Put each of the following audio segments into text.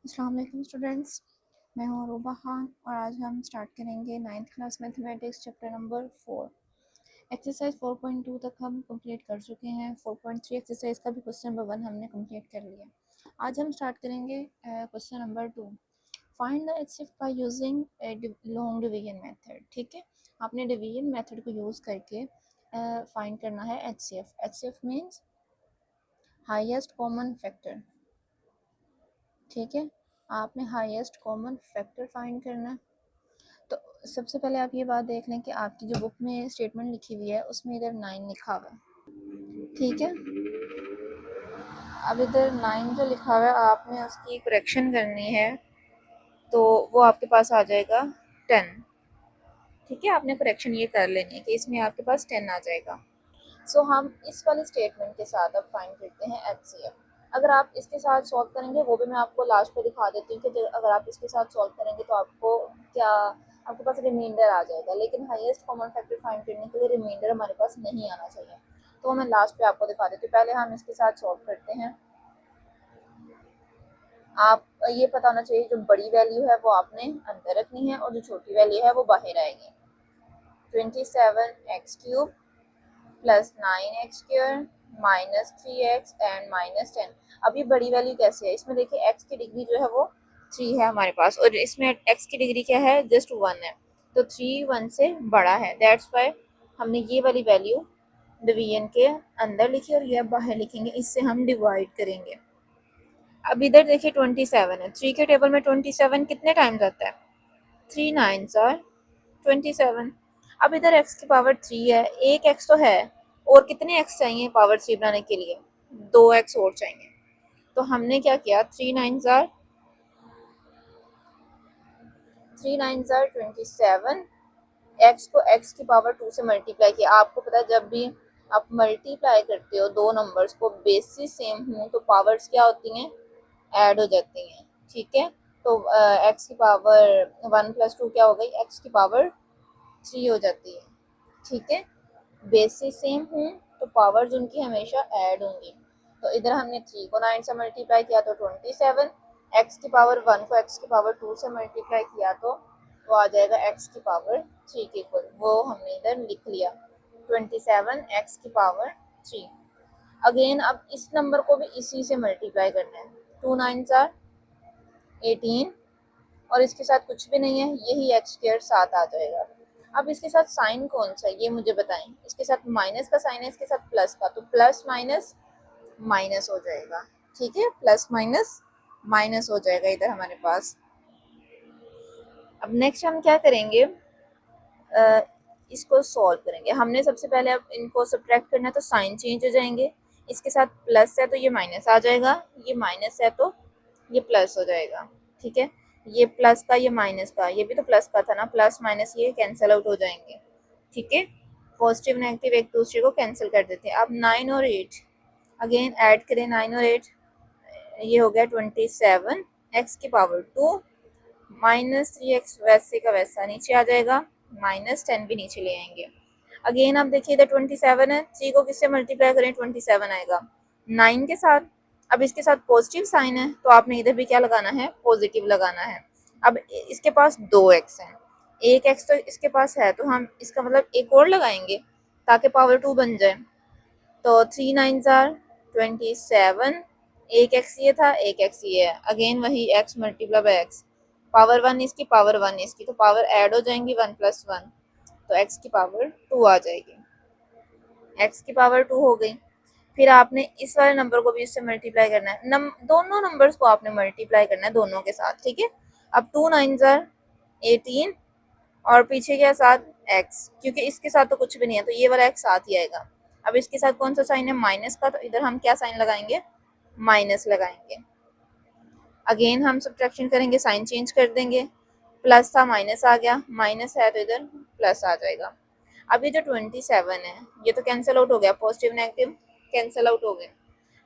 अस्सलाम वालेकुम स्टूडेंट्स, मैं हूँ अरूबा खान और आज हम स्टार्ट करेंगे 9th class mathematics chapter number 4। Exercise 4.2 तक हम कंप्लीट कर चुके हैं। 4.3 एक्सरसाइज का भी क्वेश्चन नंबर 1 हमने कंप्लीट कर लिया। आज हम स्टार्ट करेंगे question number 2। Find the HCF by using long division method. ठीक है, आपने डिवीजन मेथड को यूज़ करके फाइंड करना है HCF. HCF means highest common factor. ठीक है, आपने हाईएस्ट कॉमन फैक्टर फाइंड करना है। तो सबसे पहले आप ये बात देख लें कि आपकी जो बुक में स्टेटमेंट लिखी हुई है उसमें इधर 9 लिखा हुआ है। ठीक है, अब इधर 9 जो लिखा हुआ है आपने उसकी करेक्शन करनी है, तो वो आपके पास आ जाएगा 10। ठीक है, आपने करेक्शन ये कर लेनी है कि इसमें आपके पास 10 आ जाएगा। सो हम इस वाले स्टेटमेंट के साथ अब फाइंड करते हैं एचसीएफ। अगर आप इसके साथ सॉल्व करेंगे, वो भी मैं आपको लास्ट पे दिखा देती हूँ कि अगर आप इसके साथ सॉल्व करेंगे तो आपको क्या, आपके पास रिमाइंडर आ जाएगा। लेकिन हाईएस्ट कॉमन फैक्टर फाइंड करने के लिए रिमाइंडर हमारे पास नहीं आना चाहिए, तो मैं लास्ट पे आपको दिखा देती हूँ। पहले हम इसके साथ सॉल्व करते हैं। आप ये पता होना चाहिए जो बड़ी वैल्यू है वो आपने अंदर रखनी है और जो छोटी वैल्यू है वो बाहर आएगी। 27x³ plus 9x² minus 3x and minus 10। अब ये बड़ी वैल्यू कैसे है, इसमें देखिए x की डिग्री जो है वो 3 है हमारे पास और इसमें x की डिग्री क्या है, जस्ट 1 है। तो 3 1 से बड़ा है, दैट्स वाई हमने ये वाली वैल्यू डिवीजन के अंदर लिखी और ये बाहर लिखेंगे, इससे हम डिवाइड करेंगे। अब इधर देखिए 27 है, 3 के टेबल में 27 कितने टाइम्स आता है, 3 9s आर 27। अब इधर x की पावर 3 है, एक x तो है और कितने x चाहिए पावर 3 बनाने के लिए, 2x और चाहिए। तो हमने क्या किया, 3 9s आर 27, x को x की पावर 2 से मल्टीप्लाई किया। आपको पता है जब भी आप मल्टीप्लाई करते हो दो नंबर्स को बेसिस सेम हो तो पावर्स क्या होती हैं, ऐड हो जाती हैं। ठीक है, तो x की पावर 1 प्लस 2 क्या हो गई, x की पावर 3 हो जाती है। ठीक है, बेसिस सेम हूँ तो पावर्स उनकी हमेशा ऐड होंगी। तो इधर हमने 3 को 9 से मल्टीप्लाई किया तो 27, x की पावर 1 को x की पावर 2 से मल्टीप्लाई किया तो वो आ जाएगा x की पावर 3 के इक्वल। वो हमने इधर लिख लिया 27 x की पावर 3। अगेन अब इस नंबर को भी इसी से मल्टीप्लाई करना है, 2 9s आर 18 और इसके साथ कुछ भी नहीं है, यही x² साथ आ जाएगा। अब इसके साथ साइन कौन सा है ये मुझे बताएं। इसके साथ माइनस का साइन है, इसके साथ प्लस का, तो प्लस माइनस माइनस हो जाएगा। ठीक है, प्लस माइनस माइनस हो जाएगा इधर हमारे पास। अब नेक्स्ट हम क्या करेंगे, इसको सॉल्व करेंगे। हमने सबसे पहले अब इनको सब्ट्रैक्ट करना है तो साइन चेंज हो जाएंगे। इसके साथ प्लस है तो ये माइनस आ जाएगा, ये माइनस है तो ये प्लस हो जाएगा। ठीक है, ये प्लस का ये माइनस का, ये भी तो प्लस का था ना, प्लस माइनस ये कैंसिल आउट हो जाएंगे। ठीक है, पॉजिटिव नेगेटिव एक दूसरे को कैंसिल कर देते हैं। अब 9 और 8 अगेन ऐड करें, 9 और 8 ये हो गया 27 x की पावर 2 माइनस 3x वैसे का वैसा नीचे आ जाएगा, माइनस 10 भी नीचे ले आएंगे। अगेन आप देखिए इधर 27 है, 3 को किससे मल्टीप्लाई करें, 27 आएगा 9 के साथ। अब इसके साथ पॉजिटिव साइन है तो आपने इधर भी क्या लगाना है, पॉजिटिव लगाना है। अब इसके पास 2x है, एक x तो इसके पास है तो हम इसका मतलब एक और लगाएंगे ताकि पावर 2 बन जाए। तो 3 9s आर 27, एक x ये था एक x ये है, अगेन वही x multiply by x, power 1 इसकी पावर 1 इसकी, तो पावर ऐड हो जाएंगी 1 + 1, तो x की पावर 2 आ जाएगी। x की पावर 2 हो गई। फिर आपने इस वाले नंबर को भी इससे मल्टीप्लाई करना है, दोनों नंबर्स को आपने मल्टीप्लाई करना है दोनों के साथ। ठीक है, अब 2 9s आर 18 और पीछे क्या साथ x, क्योंकि इसके साथ तो कुछ भी नहीं है तो ये वाला x साथ ही आएगा। अब इसके साथ कौन सा साइन है, माइनस का, तो इधर हम क्या साइन लगाएंगे, माइनस लगाएंगे। अगेन हम सब्ट्रैक्शन करेंगे, साइन चेंज कर देंगे, प्लस था माइनस आ गया, माइनस है तो इधर प्लस आ जाएगा। अब ये जो 27 है ये तो कैंसिल आउट हो गया, पॉजिटिव नेगेटिव कैंसिल आउट हो गए।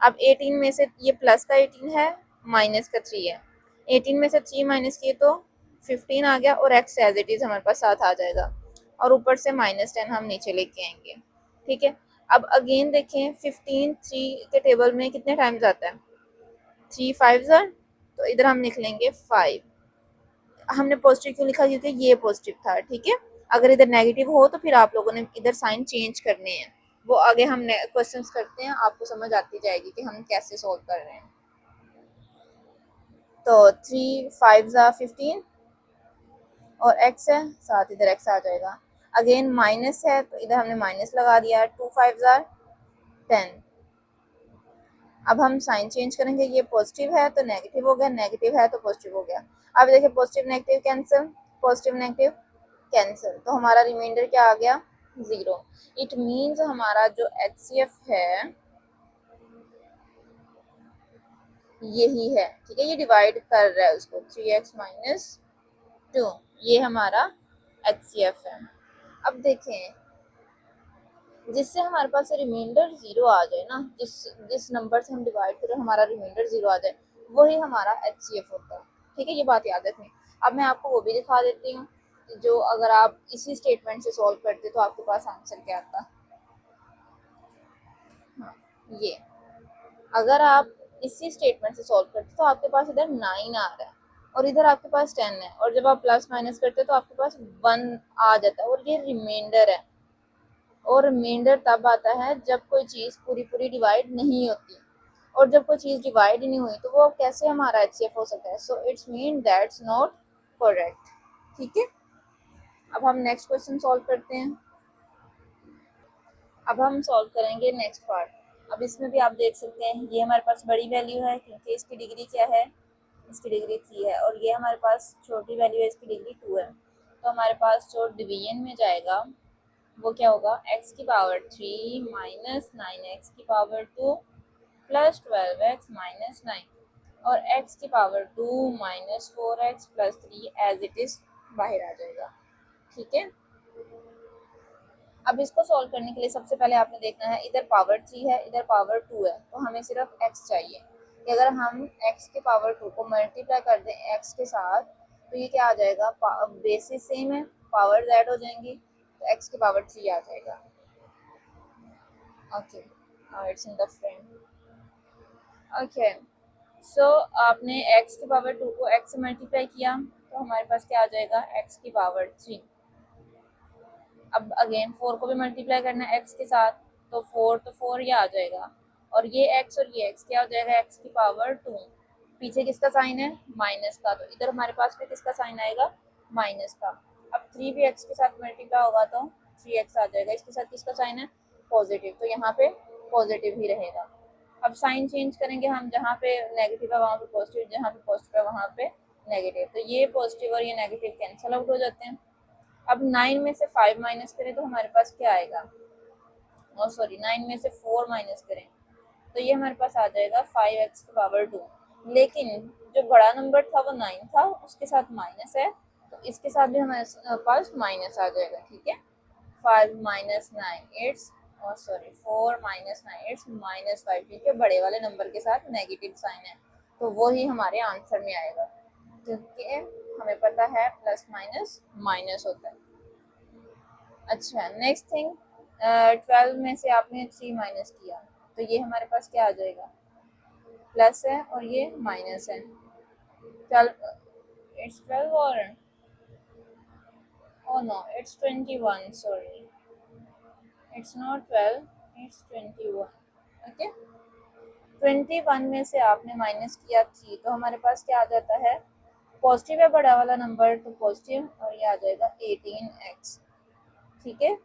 अब 18 में से ये प्लस का 18 है, माइनस का 3 है, 18 में से 3 माइनस किए तो 15 आ गया और x एज इट इज हमारे पास साथ आ जाएगा और ऊपर से -10 हम नीचे लेके आएंगे। ठीक है, अब अगेन देखें 15 3 के टेबल में कितने टाइम्स आता है, 3 5s आर, तो इधर हम लिख लेंगे 5। हमने पॉजिटिव क्यों लिखा, क्योंकि ये पॉजिटिव था, ठीक है। अगर इधर नेगेटिव हो तो फिर आप लोगों ने इधर साइन चेंज करने हैं, वो आगे हम क्वेश्चंस करते हैं, आपको समझ आती जाएगी कि हम कैसे सॉल्व कर रहे हैं। तो 3 5 15 और x है, साथ इधर x आ जाएगा। अगेन माइनस है तो इधर हमने माइनस लगा दिया। 2 5 10। अब हम साइन चेंज करेंगे, ये पॉजिटिव है तो नेगेटिव हो गया, नेगेटिव है तो पॉजिटिव हो गया। अब देखिए positive negative cancel, positive negative cancel, तो हमारा रिमाइंडर क्या आ गया, 0। इट मीन्स हमारा जो HCF है यही है, ठीक है। ये डिवाइड कर रहा है उसको, 3x - 2, ये हमारा HCF है। अब देखें, जिससे हमारे पास रिमाइंडर 0 आ जाए ना, जिस नंबर से हम डिवाइड करें हमारा रिमाइंडर 0 आ जाए, वही हमारा HCF होता है, ठीक है। ये बात याद रखनी। अब मैं आपको वो भी दिखा देती हूँ, जो अगर आप इसी स्टेटमेंट से सॉल्व करते तो आपके पास आंसर क्या आता। हाँ, ये अगर आप इसी स्टेटमेंट से सॉल्व करते तो आपके पास इधर 9 आ रहा है और इधर आपके पास 10 है, और जब आप प्लस माइनस करते तो आपके पास 1 आ जाता है, और ये रिमाइंडर है। और रिमाइंडर तब आता है जब कोई चीज़ पूरी पूरी डिवाइड नहीं होती, और जब कोई चीज़ डिवाइड ही नहीं हुई तो वो कैसे हमारा HCF हो सकता है। So it's mean that's not correct, ठीक है। अब हम नेक्स्ट क्वेश्चन सॉल्व करते हैं। अब हम सॉल्व करेंगे नेक्स्ट पार्ट। अब इसमें भी आप देख सकते हैं ये हमारे पास बड़ी वैल्यू है क्योंकि इसकी डिग्री क्या है, इसकी डिग्री 3 है, और ये हमारे पास छोटी वैल्यू है, इसकी डिग्री 2 है। तो हमारे पास जो डिवीजन में जाएगा वो क्या होगा, x की पावर 3 माइनस 9x की पावर 2 प्लस 12x माइनस 9, और x की power 2 minus 4x plus 3 as it is बाहर आ जाएगा, ठीक है। अब इसको सॉल्व करने के लिए सबसे पहले आपने देखना है, इधर पावर 3 है, इधर पावर 2 है, तो हमें सिर्फ x चाहिए। कि अगर हम x के पावर 2 को मल्टीप्लाई कर दें x के साथ तो ये क्या आ जाएगा, बेसिस सेम है, पावर ऐड हो जाएंगी, तो x की पावर 3 आ जाएगा। Okay, it's in the frame. Okay, so आपने x की पावर 2 को x से मल्टीप्लाई किया तो हमारे पास क्या आ जाएगा, x की पावर 3। अब अगेन 4 को भी मल्टीप्लाई करना है x के साथ, तो 4 ये आ जाएगा, और ये x और ये x क्या हो जाएगा, x की पावर 2। पीछे किसका साइन है, माइनस का, तो इधर हमारे पास भी किसका साइन आएगा, माइनस का। अब 3 भी x के साथ मल्टीप्लाई होगा तो 3x आ जाएगा, इसके साथ किसका साइन है, पॉजिटिव, तो यहाँ पे पॉजिटिव ही रहेगा। अब साइन चेंज करेंगे हम, जहाँ पे नेगेटिव है वहाँ पे पॉजिटिव, जहाँ पे पॉजिटिव है वहाँ पे नेगेटिव, तो ये पॉजिटिव और ये नेगेटिव कैंसिल आउट हो जाते हैं। अब 9 में से 5 माइनस करें तो हमारे पास क्या आएगा, और सॉरी 9 में से 4 माइनस करें तो ये हमारे पास आ जाएगा 5x की पावर 2। लेकिन जो बड़ा नंबर था वो 9 था, उसके साथ माइनस है, तो इसके साथ भी हमारे पास माइनस आ जाएगा, ठीक है। 5 माइनस 9 इट्स, और सॉरी 4 माइनस 9 इट्स माइनस 5, ठीक है। बड़े वाले नंबर के साथ नेगेटिव साइन है, तो वो ही हमारे आंसर में आएगा, क्योंकि हमें पता है प्लस माइनस माइनस होता है। अच्छा, नेक्स्ट थिंग, 12 में से आपने 3 माइनस किया तो ये हमारे पास क्या आ जाएगा, प्लस है और ये माइनस है। 12, इट्स 12 और oh no, it's 21, sorry, it's not 12, it's 21, okay. 21 में से आपने माइनस किया 3 तो हमारे पास क्या आ जाता है, पॉजिटिव है बड़ा वाला नंबर तो पॉजिटिव, और ये आ जाएगा 18x, ठीक है,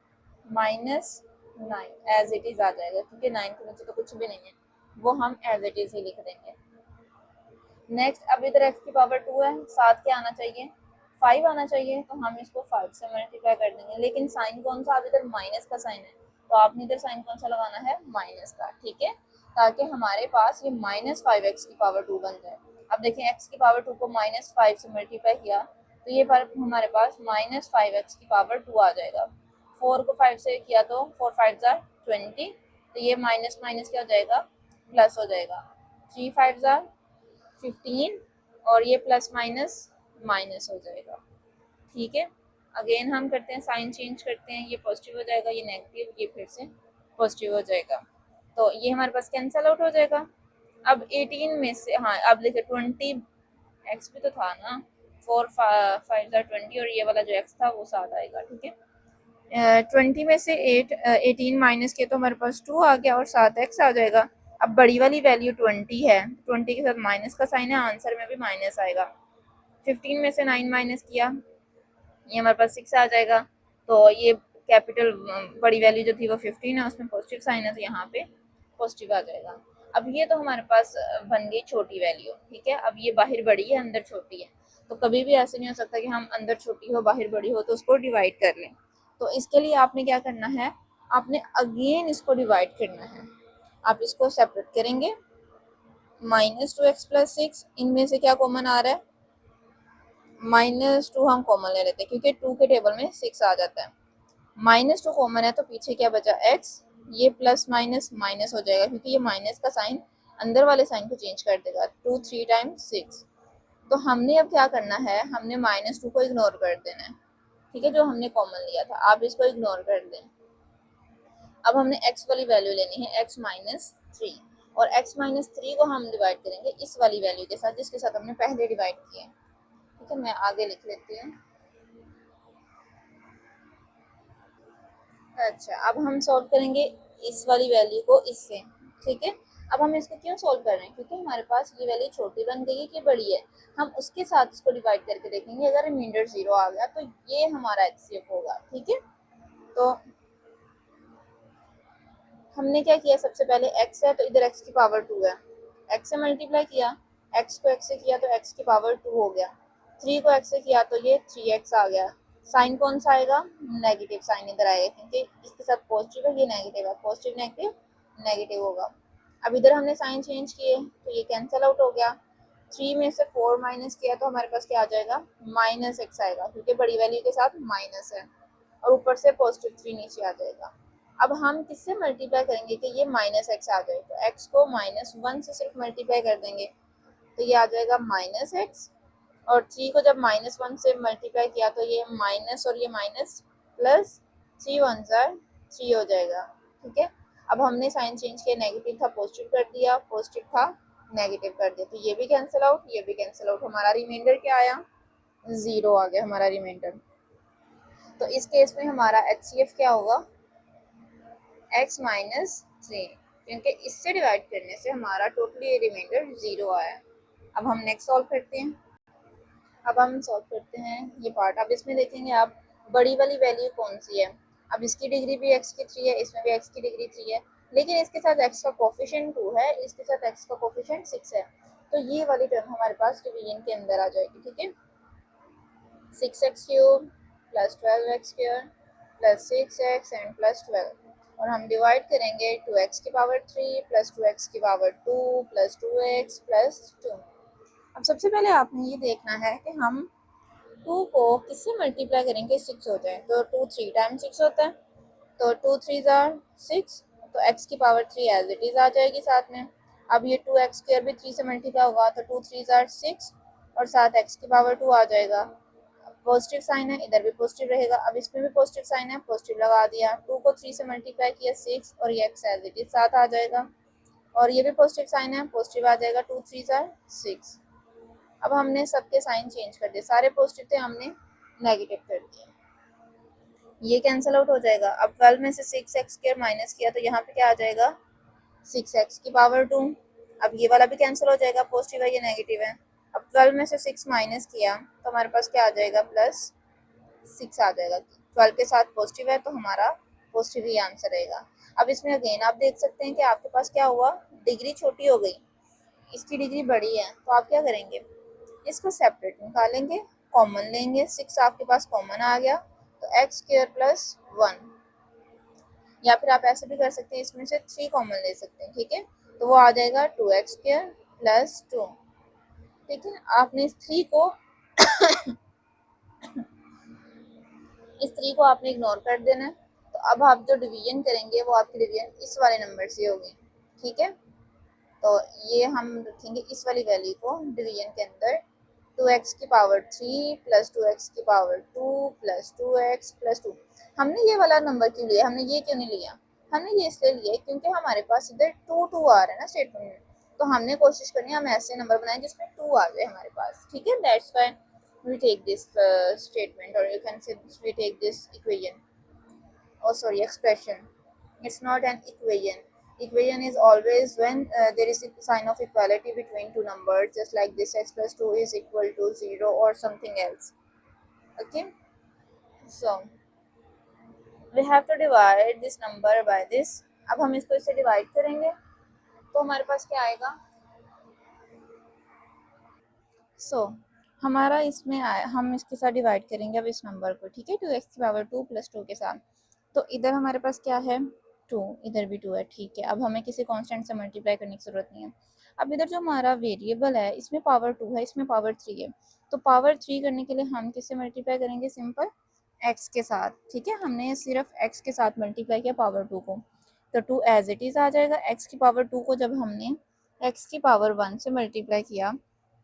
माइनस 9 एज इट इज आ जाएगा, क्योंकि 9 के नीचे तो कुछ भी नहीं है, वो हम एज इट इज ही लिख देंगे। नेक्स्ट, अब इधर x की पावर 2 है, साथ क्या आना चाहिए, 5 आना चाहिए, तो हम इसको 5 से मल्टीप्लाई कर देंगे, लेकिन साइन कौन सा, अब इधर माइनस का साइन है, तो आपने इधर साइन कौन सा लगाना है, माइनस का, ठीक है, ताकि हमारे पास ये माइनस 5x की पावर 2 बन जाए। अब देखें x की पावर 2 को माइनस 5 से मल्टीप्लाई किया तो ये हमारे पास माइनस 5x की पावर 2 आ जाएगा। 4 को 5 से किया तो 4 5 जार 20, तो ये माइनस माइनस क्या हो जाएगा, प्लस हो जाएगा। 3 5 जार 15, और ये प्लस माइनस माइनस हो जाएगा, ठीक है। अगेन हम करते हैं, साइन चेंज करते हैं, ये पॉजिटिव हो जाएगा, ये नेगेटिव, ये फिर से पॉजिटिव हो जाएगा, तो ये हमारे पास कैंसिल आउट हो जाएगा। अब 18 में से, हाँ अब देखिए 20 एक्स भी तो था ना, 4 5 20 और ये वाला जो एक्स था वो 7 आएगा, ठीक है। 20 में से 18 माइनस किया तो हमारे पास 2 आ गया और 7x आ जाएगा। अब बड़ी वाली वैल्यू 20 है, 20 के साथ माइनस का साइन है, आंसर में भी माइनस आएगा। 15 में से 9 माइनस किया, ये हमारे पास 6 आ जाएगा। तो ये कैपिटल बड़ी वैल्यू जो थी वो 15 है, उसमें पॉजिटिव साइन है तो यहाँ पे पॉजिटिव आ जाएगा। अब ये तो हमारे पास बन गई छोटी वैल्यू, ठीक है। अब ये बाहर बड़ी है अंदर छोटी है, तो कभी भी ऐसे नहीं हो सकता कि हम अंदर छोटी हो बाहर बड़ी हो तो उसको डिवाइड कर लें। तो इसके लिए आपने क्या करना है, आपने अगेन इसको डिवाइड करना है। आप इसको सेपरेट करेंगे, -2x+6, इनमें से क्या कॉमन आ रहा है, -2 हम कॉमन ले लेते हैं क्योंकि 2 के टेबल में 6 आ जाता है। -2 कॉमन है तो पीछे क्या बचा x, ये प्लस माइनस माइनस हो जाएगा क्योंकि ये माइनस का साइन अंदर वाले साइन को चेंज कर देगा। 2 3 टाइम्स 6। तो हमने अब क्या करना है, हमने -2 को इग्नोर कर देना है, ठीक है, जो हमने कॉमन लिया था आप इसको इग्नोर कर दें। अब हमने x वाली वैल्यू लेनी है x-3, और x-3 को हम डिवाइड करेंगे इस वाली वैल्यू के साथ जिसके साथ हमने पहले डिवाइड किया है, ठीक है। मैं आगे लिख लेती हूँ। अच्छा, अब हम सॉल्व करेंगे इस वाली वैल्यू को इससे, ठीक है। अब हम इसको क्यों सॉल्व कर रहे हैं, क्योंकि हमारे पास ये वैल्यू छोटी बन गई है कि बड़ी है। हम उसके साथ इसको डिवाइड करके देखेंगे, अगर रिमाइंडर 0 आ गया तो ये हमारा एचसीएफ होगा, ठीक है। तो हमने क्या किया, सबसे पहले x है तो इधर x की पावर 2 है, x से मल्टीप्लाई किया, x को x से किया तो x की पावर 2 हो गया, 3 को x से किया तो ये 3x आ गया। साइन कौन सा आएगा, नेगेटिव साइन इधर आएगा क्योंकि इसके साथ पॉजिटिव है, ये नेगेटिव है, पॉजिटिव नेगेटिव नेगेटिव होगा। अब इधर हमने साइन चेंज किए तो ये कैंसिल आउट हो गया। 3 में से 4 माइनस किया तो हमारे पास क्या आ जाएगा, -x आएगा क्योंकि बड़ी वैल्यू के साथ माइनस है, और ऊपर से पॉजिटिव 3 नीचे आ जाएगा। अब हम किससे मल्टीप्लाई करेंगे कि ये -x आ जाए, तो x को -1 से सिर्फ मल्टीप्लाई कर देंगे तो ये आ जाएगा -x, और 3 को जब -1 से मल्टीप्लाई किया तो ये माइनस और ये माइनस प्लस 3 1 3 हो जाएगा, ठीक है। अब हमने साइन चेंज किया, नेगेटिव था पॉजिटिव कर दिया, पॉजिटिव था नेगेटिव कर दिया, तो ये भी कैंसिल आउट, ये भी कैंसिल आउट, हमारा रिमाइंडर क्या आया, 0 आ गया हमारा रिमाइंडर। तो इस केस में हमारा एचसीएफ क्या होगा, x-3, क्योंकि इससे डिवाइड करने से हमारा टोटली रिमाइंडर 0 आया। अब हम नेक्स्ट सॉल्व करते हैं। अब हम सॉल्व करते हैं ये पार्ट। अब इसमें देखेंगे आप बड़ी वाली वैल्यू कौन सी है। अब इसकी डिग्री भी x की 3 है, इसमें भी x की डिग्री 3 है, लेकिन इसके साथ x का कोफिशिएंट 2 है, इसके साथ x का कोफिशिएंट 6 है, तो ये वाली टर्म हमारे पास डिवीजन के अंदर आ जाएगी, ठीक है। 6x³ + 12x² + 6x एंड +12, और हम डिवाइड करेंगे 2x की पावर 3 + 2x की पावर 2 + 2x + 2। अब सबसे पहले आपने ये देखना है कि हम 2 को किससे मल्टीप्लाई करेंगे 6 हो जाए, तो 2 3 टाइम्स 6 होता है, तो 2 3 जार 6, तो x की पावर 3 एज इट इज आ जाएगी साथ में। अब ये 2x² भी 3 से मल्टीप्लाई होगा तो 2 3 जार 6, और साथ x की पावर 2 आ जाएगा। पॉजिटिव साइन है, इधर भी पॉजिटिव रहेगा, अब इसमें भी पॉजिटिव साइन है, पॉजिटिव लगा दिया। 2 को 3 से मल्टीप्लाई किया 6, और ये x एज इट इज 7 आ जाएगा, और ये भी पॉजिटिव साइन है, पॉजिटिव आ जाएगा, 2 3 जार 6। अब हमने सबके साइन चेंज कर दिए, सारे पॉजिटिव थे हमने नेगेटिव कर दिए, ये कैंसिल आउट हो जाएगा। अब 12 में से 6x² माइनस किया तो यहाँ पे क्या आ जाएगा, 6x की पावर 2। अब ये वाला भी कैंसिल हो जाएगा, पॉजिटिव है ये नेगेटिव है। अब 12 में से 6 माइनस किया तो हमारे पास क्या आ जाएगा, +6 आ जाएगा। 12 के साथ पॉजिटिव है तो हमारा पॉजिटिव ही आंसर रहेगा। अब इसमें अगेन आप देख सकते हैं कि आपके पास क्या हुआ, डिग्री छोटी हो गई, इसकी डिग्री बड़ी है, तो आप क्या करेंगे, इसको सेपरेट निकालेंगे, कॉमन लेंगे, 6 आपके पास कॉमन आ गया तो x² + 1, या फिर आप ऐसे भी कर सकते हैं, इसमें से 3 कॉमन ले सकते हैं, ठीक है, तो वो आ जाएगा 2x² + 2, ठीक है। आपने इस 3 को आपने इग्नोर कर देना है। तो अब आप जो डिवीजन करेंगे वो आपकी डिवीजन इस वाले नंबर से होगी, ठीक है। तो ये हम रखेंगे इस वाली वैल्यू को डिवीजन के अंदर, 2x की पावर 3 + 2x की पावर 2 + 2x + 2। हमने ये वाला नंबर क्यों लिया, हमने ये क्यों नहीं लिया, हमने ये इसलिए लिया क्योंकि हमारे पास इधर 2 2 आ रहा है ना स्टेटमेंट में, तो हमने कोशिश करनी है हम ऐसे नंबर बनाएं जिसमें 2 आ जाए हमारे पास, ठीक है। That's why we take this statement, or you can say we take this equation, oh sorry, expression. It's not an equation. Equation is always when there is a sign of equality between two numbers, just like this x plus 2 is equal to 0 or something else. Okay, so we have to divide this number by this. अब हम इसको इससे divide करेंगे तो हमारे पास क्या आएगा। हमारा इसमें हम इसके साथ डिवाइड करेंगे अब इस नंबर को, ठीक है, 2x की पावर 2 प्लस 2 के साथ। तो इधर हमारे पास क्या है 2, इधर भी 2 है, ठीक है। अब हमें किसी कांस्टेंट से मल्टीप्लाई करने की ज़रूरत नहीं है। अब इधर जो हमारा वेरिएबल है इसमें पावर 2 है, इसमें पावर 3 है। तो पावर 3 करने के लिए हम किससे मल्टीप्लाई करेंगे, सिंपल x के साथ, ठीक है। हमने सिर्फ x के साथ मल्टीप्लाई किया पावर 2 को, तो 2 एज इट इज़ आ जाएगा। x की पावर 2 को जब हमने x की पावर 1 से मल्टीप्लाई किया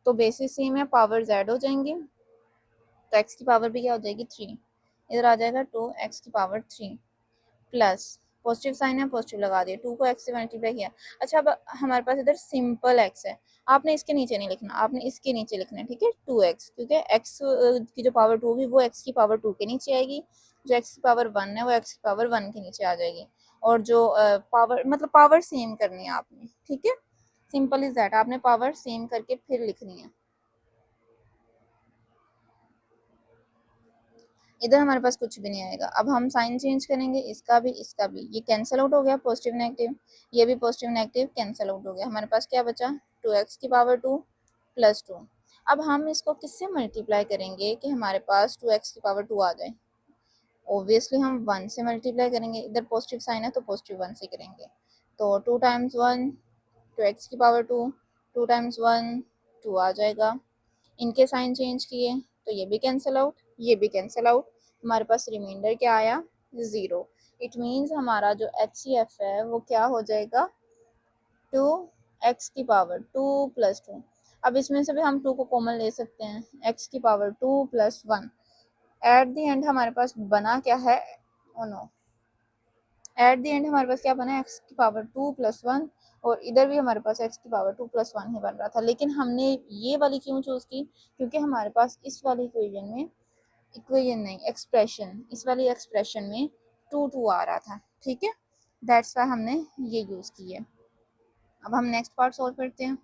तो बेसिस सेम है, पावर z हो जाएंगी, तो x की पावर भी क्या हो जाएगी 3, इधर आ जाएगा 2x की पावर 3 प्लस पॉजिटिव साइन है, पॉजिटिव लगा दिया, 2 को x से मल्टीप्लाई किया। अच्छा, अब हमारे पास इधर सिंपल x है, आपने इसके नीचे नहीं लिखना, आपने इसके नीचे लिखना है, ठीक है, 2x, क्योंकि x की जो पावर 2 होगी वो x की पावर 2 के नीचे आएगी, जो x की पावर 1 है वो x की पावर 1 के नीचे आ जाएगी, और जो पावर मतलब पावर सेम करनी है आपने, ठीक है। सिंपल इज दैट, आपने पावर सेम करके फिर लिखनी है। इधर हमारे पास कुछ भी नहीं आएगा। अब हम साइन चेंज करेंगे, इसका भी इसका भी, ये कैंसिल आउट हो गया, पॉजिटिव नेगेटिव, ये भी पॉजिटिव नेगेटिव कैंसिल आउट हो गया। हमारे पास क्या बचा 2x की पावर 2 प्लस 2। अब हम इसको किससे मल्टीप्लाई करेंगे कि हमारे पास 2x की पावर 2 आ जाए। ऑब्वियसली हम 1 से मल्टीप्लाई करेंगे, इधर पॉजिटिव साइन है तो पॉजिटिव 1 से करेंगे। तो 2 टाइम्स 1 2x की पावर 2, 2 टाइम्स 1 2 आ जाएगा। इनके साइन चेंज किए तो ये भी कैंसिल आउट, ये भी कैंसिल आउट, हमारे पास रिमाइंडर क्या आया 0। इट मीन्स हमारा जो HCF है वो क्या हो जाएगा 2x की पावर 2 प्लस 2। अब इसमें से भी हम 2 को कॉमन ले सकते हैं, x की power 2 plus 1। At the end हमारे पास बना क्या है, oh no, at the end हमारे पास क्या बना x की पावर 2 प्लस 1, और इधर भी हमारे पास x की पावर 2 प्लस 1 ही बन रहा था। लेकिन हमने ये वाली क्यों चूज़ की, क्योंकि हमारे पास इस वाली इक्वेशन में, इक्वेशन नहीं एक्सप्रेशन, इस वाली एक्सप्रेशन में 2 2 आ रहा था, ठीक है। दैट्स वाई हमने ये यूज़ की है। अब हम नेक्स्ट पार्ट सॉल्व करते हैं।